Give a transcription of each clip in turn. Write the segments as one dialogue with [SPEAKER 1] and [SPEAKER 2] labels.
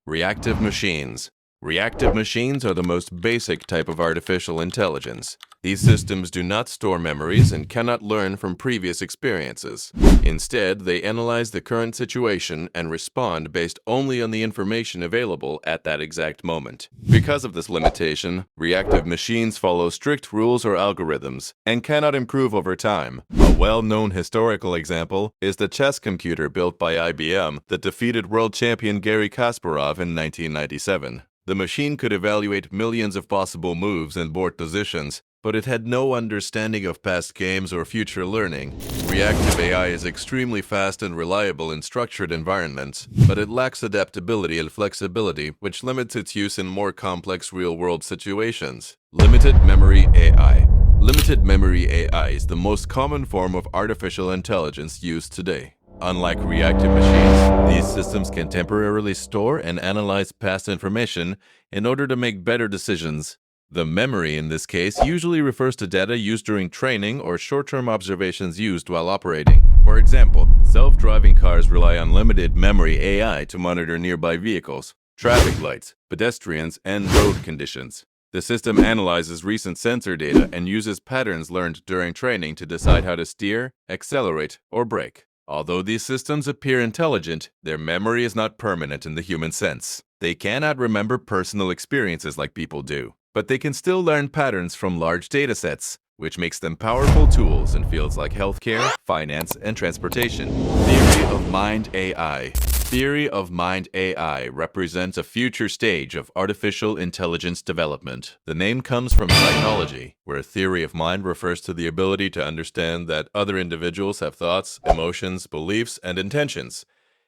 [SPEAKER 1] Reactive machines. Reactive machines are the most basic type of artificial intelligence. These systems do not store memories and cannot learn from previous experiences. Instead, they analyze the current situation and respond based only on the information available at that exact moment. Because of this limitation, reactive machines follow strict rules or algorithms and cannot improve over time. A well-known historical example is the chess computer built by IBM that defeated world champion Garry Kasparov in 1997. The machine could evaluate millions of possible moves and board positions, but it had no understanding of past games or future learning. Reactive AI is extremely fast and reliable in structured environments, but it lacks adaptability and flexibility, which limits its use in more complex real-world situations. Limited memory AI. Limited memory AI is the most common form of artificial intelligence used today. Unlike reactive machines, these systems can temporarily store and analyze past information in order to make better decisions. The memory in this case usually refers to data used during training or short-term observations used while operating. For example, self-driving cars rely on limited memory AI to monitor nearby vehicles, traffic lights, pedestrians, and road conditions. The system analyzes recent sensor data and uses patterns learned during training to decide how to steer, accelerate, or brake. Although these systems appear intelligent, their memory is not permanent in the human sense. They cannot remember personal experiences like people do, but they can still learn patterns from large datasets, which makes them powerful tools in fields like healthcare, finance, and transportation. Theory of Mind AI. Theory of Mind AI represents a future stage of artificial intelligence development. The name comes from psychology, where theory of mind refers to the ability to understand that other individuals have thoughts, emotions, beliefs, and intentions.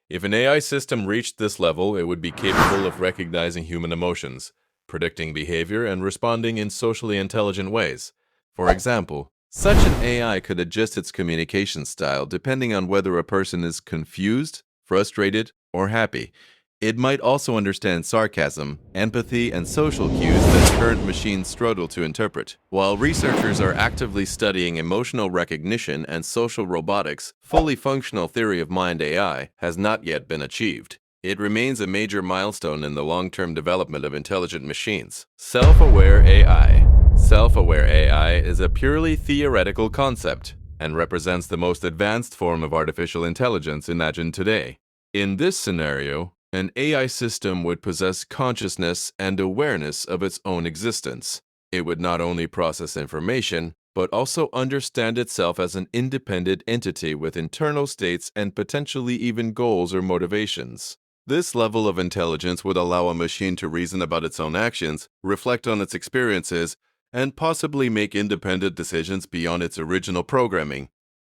[SPEAKER 1] If an AI system reached this level, it would be capable of recognizing human emotions, predicting behavior, and responding in socially intelligent ways. For example, such an AI could adjust its communication style depending on whether a person is confused, frustrated, or happy. It might also understand sarcasm, empathy, and social cues that current machines struggle to interpret. While researchers are actively studying emotional recognition and social robotics, fully functional theory of mind AI has not yet been achieved. It remains a major milestone in the long-term development of intelligent machines. Self-aware AI. Self-aware AI is a purely theoretical concept and represents the most advanced form of artificial intelligence imagined today. In this scenario, an AI system would possess consciousness and awareness of its own existence. It would not only process information, but also understand itself as an independent entity with internal states and potentially even goals or motivations. This level of intelligence would allow a machine to reason about its own actions, reflect on its experiences, and possibly make independent decisions beyond its original programming.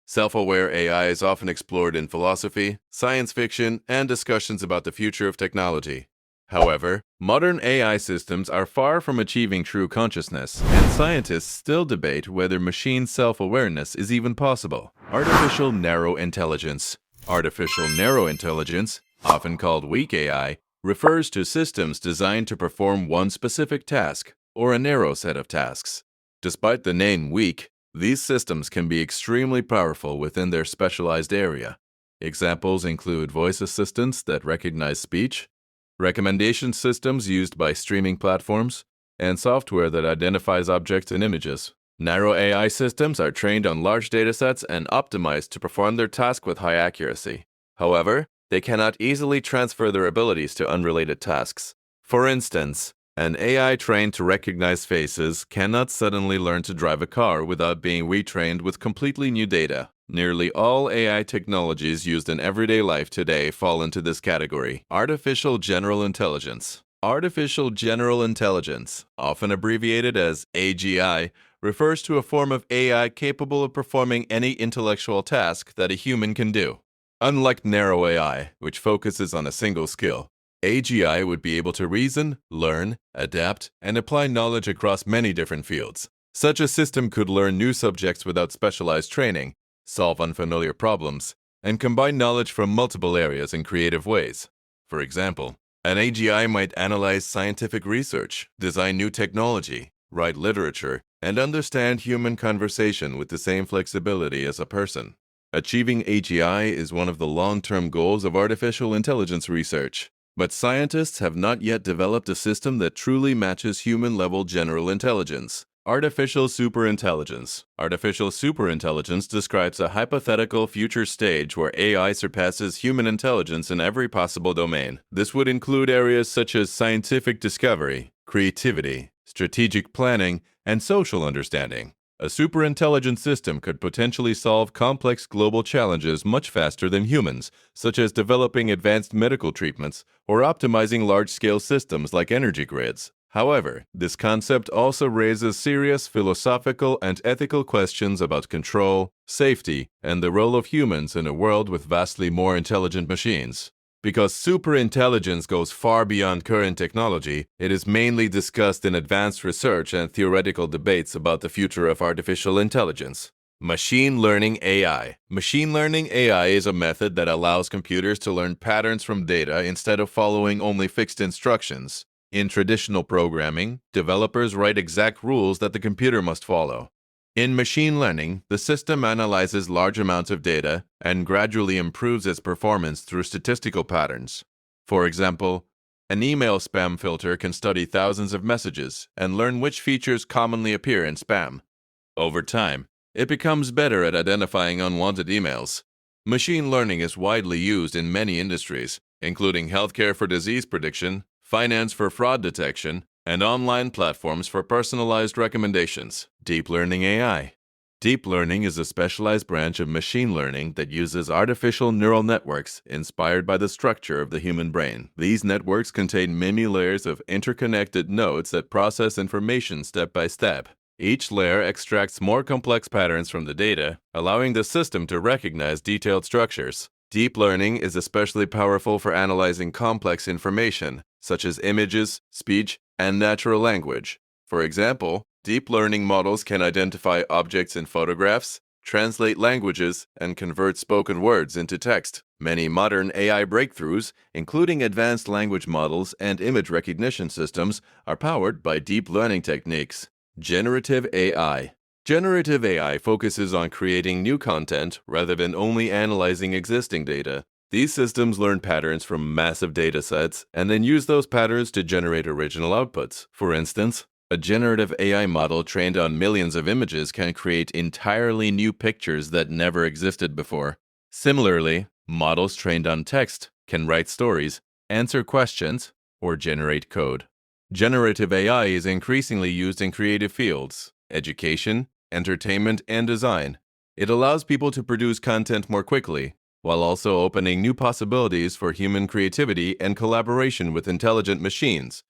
[SPEAKER 1] Self-aware AI is often explored in philosophy, science fiction, and discussions about the future of technology. However, modern AI systems are far from achieving true consciousness, and scientists still debate whether machine self-awareness is even possible. Artificial narrow intelligence. Artificial narrow intelligence, often called weak AI, refers to systems designed to perform one specific task or a narrow set of tasks. Despite the name weak, these systems can be extremely powerful within their specialized area. Examples include voice assistants that recognize speech, recommendation systems used by streaming platforms, and software that identifies objects and images. Narrow AI systems are trained on large datasets and optimized to perform their task with high accuracy. However, they cannot easily transfer their abilities to unrelated tasks. For instance, an AI trained to recognize faces cannot suddenly learn to drive a car without being retrained with completely new data. Nearly all AI technologies used in everyday life today fall into this category. Artificial general intelligence. Artificial general intelligence, often abbreviated as AGI, refers to a form of AI capable of performing any intellectual task that a human can do. Unlike narrow AI, which focuses on a single skill, AGI would be able to reason, learn, adapt, and apply knowledge across many different fields. Such a system could learn new subjects without specialized training, solve unfamiliar problems, and combine knowledge from multiple areas in creative ways. For example, an AGI might analyze scientific research, design new technology, write literature, and understand human conversation with the same flexibility as a person. Achieving AGI is one of the long-term goals of artificial intelligence research. But scientists have not yet developed a system that truly matches human-level general intelligence. Artificial superintelligence. Artificial superintelligence describes a hypothetical future stage where AI surpasses human intelligence in every possible domain. This would include areas such as scientific discovery, creativity, strategic planning, and social understanding. A superintelligent system could potentially solve complex global challenges much faster than humans, such as developing advanced medical treatments or optimizing large-scale systems like energy grids. However, this concept also raises serious philosophical and ethical questions about control, safety, and the role of humans in a world with vastly more intelligent machines. Because superintelligence goes far beyond current technology, it is mainly discussed in advanced research and theoretical debates about the future of artificial intelligence. Machine learning AI. Machine learning AI is a method that allows computers to learn patterns from data instead of following only fixed instructions. In traditional programming, developers write exact rules that the computer must follow. In machine learning, the system analyzes large amounts of data and gradually improves its performance through statistical patterns. For example, an email spam filter can study thousands of messages and learn which features commonly appear in spam. Over time, it becomes better at identifying unwanted emails. Machine learning is widely used in many industries, including healthcare for disease prediction, finance for fraud detection, and online platforms for personalized recommendations. Deep Learning AI. Deep learning is a specialized branch of machine learning that uses artificial neural networks inspired by the structure of the human brain. These networks contain many layers of interconnected nodes that process information step by step. Each layer extracts more complex patterns from the data, allowing the system to recognize detailed structures. Deep learning is especially powerful for analyzing complex information, such as images, speech, and natural language. For example, deep learning models can identify objects in photographs, translate languages, and convert spoken words into text. Many modern AI breakthroughs, including advanced language models and image recognition systems, are powered by deep learning techniques. Generative AI. Generative AI focuses on creating new content rather than only analyzing existing data. These systems learn patterns from massive data sets and then use those patterns to generate original outputs. For instance, a generative AI model trained on millions of images can create entirely new pictures that never existed before. Similarly, models trained on text can write stories, answer questions, or generate code. Generative AI is increasingly used in creative fields, education, entertainment, and design. It allows people to produce content more quickly, while also opening new possibilities for human creativity and collaboration with intelligent machines.